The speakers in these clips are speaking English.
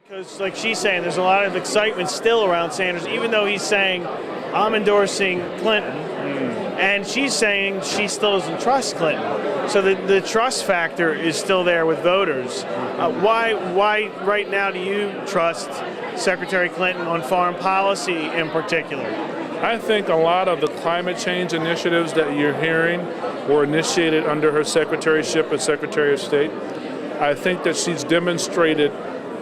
Because like she's saying, there's a lot of excitement still around Sanders, even though he's saying, I'm endorsing Clinton, and she's saying she still doesn't trust Clinton. So the trust factor is still there with voters. Why right now do you trust Secretary Clinton on foreign policy in particular? I think a lot of the climate change initiatives that you're hearing were initiated under her secretaryship as Secretary of State. I think that she's demonstrated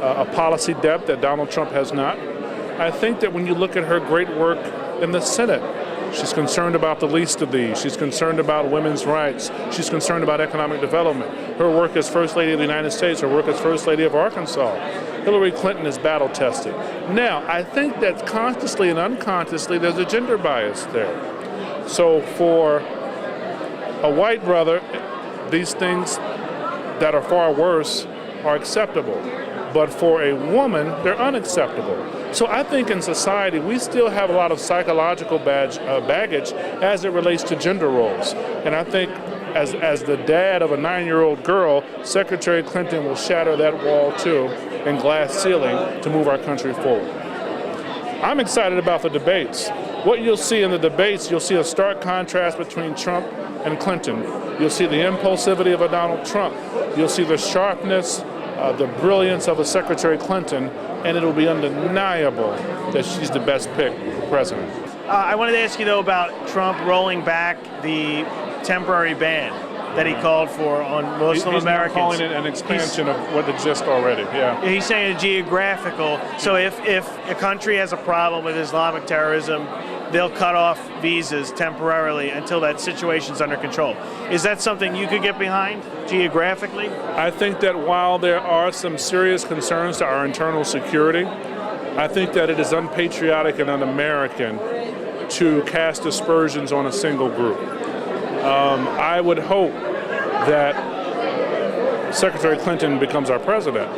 a policy depth that Donald Trump has not. I think that when you look at her great work in the Senate, she's concerned about the least of these. She's concerned about women's rights. She's concerned about economic development. Her work as First Lady of the United States, her work as First Lady of Arkansas. Hillary Clinton is battle tested. Now, I think that consciously and unconsciously there's a gender bias there. So for a white brother, these things that are far worse are acceptable. But for a woman, they're unacceptable. So I think in society, we still have a lot of psychological baggage as it relates to gender roles. And I think as the dad of a 9-year-old girl, Secretary Clinton will shatter that wall too and glass ceiling to move our country forward. I'm excited about the debates. What you'll see in the debates, you'll see a stark contrast between Trump and Clinton. You'll see the impulsivity of a Donald Trump. You'll see the sharpness, the brilliance of a Secretary Clinton, and it'll be undeniable that she's the best pick for president. I wanted to ask you, though, about Trump rolling back the temporary ban that he called for on Muslim Americans. He's calling it an expansion of what exists already, yeah. He's saying geographical. So if a country has a problem with Islamic terrorism, they'll cut off visas temporarily until that situation's under control. Is that something you could get behind geographically? I think that while there are some serious concerns to our internal security, I think that it is unpatriotic and un-American to cast aspersions on a single group. I would hope that Secretary Clinton becomes our president,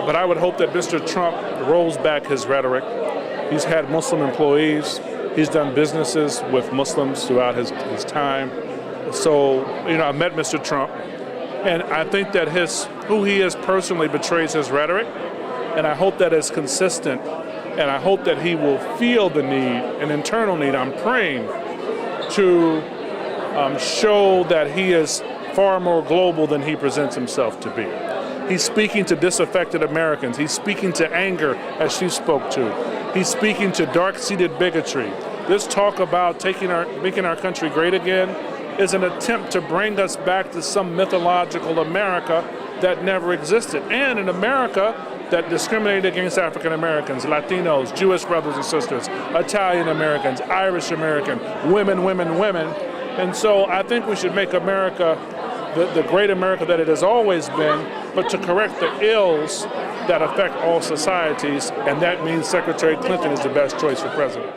but I would hope that Mr. Trump rolls back his rhetoric. He's had Muslim employees. He's done businesses with Muslims throughout his time. So, I met Mr. Trump, and I think that who he is personally betrays his rhetoric, and I hope that it's consistent, and I hope that he will feel the need, an internal need, I'm praying, to show that he is far more global than he presents himself to be. He's speaking to disaffected Americans. He's speaking to anger, as she spoke to. He's speaking to dark-seated bigotry. This talk about making our country great again is an attempt to bring us back to some mythological America that never existed, and an America that discriminated against African Americans, Latinos, Jewish brothers and sisters, Italian Americans, Irish American, women. And so I think we should make America the great America that it has always been, but to correct the ills that affect all societies, and that means Secretary Clinton is the best choice for president.